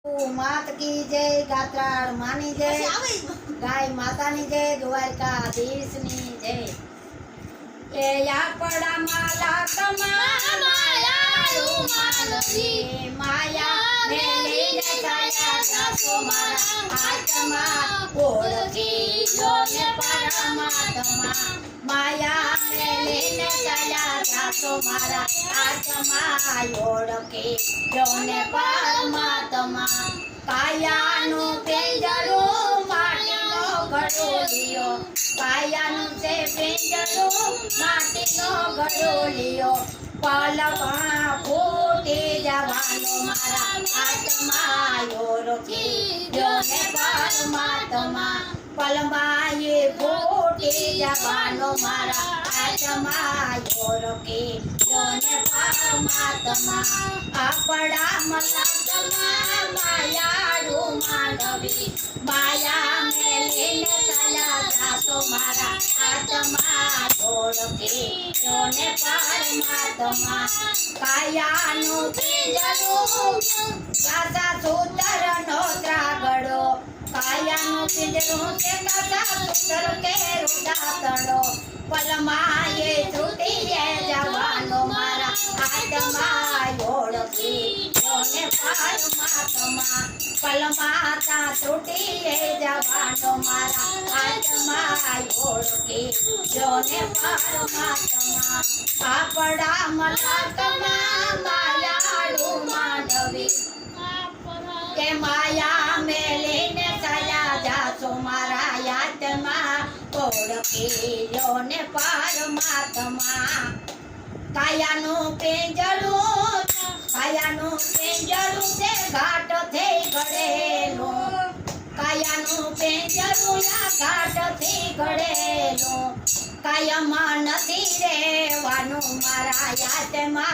मात की जय, गात्राड़ मानी जय, गाय माता नी जय, द्वारकाधीश नी जय। ए या पड़ा माला कमा माया मानवी माया मेली जया जासो मारा आत्मा ओळखी जोने परमात्मा माया मेली जया जासो मारा आत्मा ओळखी जोने परमात्मा कायानु पिंजरो माटीनो घडोलियो कायानु से पिंजरो माटीनो घडोलियो पलकणा फूटी जवानो मारा आत्मा ओळखी जोने परमात्मा पलमाये फूटी जवानो मारा आत्मा ओळखी जोने परमात्मा आपड़ा मलात्मा मायाडू मानवी माया मेलीने चला जासो मारा आत्मा ओळखी जोने परमात्मा कायानु पिंजरू कासा सूतर नो त्रागड़ो कायानु पिंजरू से कासा सूतर के रुदातड़ो पलमाये छूटीए जवानो मारा आत्मा ओळखी जोने परमात्मा पलमाता छूटीए जवानो मारा आत्मा ओळखी जोने परमात्मा आपड़ा मलात्मा मायाडू मानवी के माया मेलीने चला जासो मारा आत्मा ओळखी जोने परमात्मा कायानु पिंजरू से घाट थे घड़ेलो कायानु पिंजरू या घाट थे घड़ेलो कायम नथी रेवानु मारा आत्मा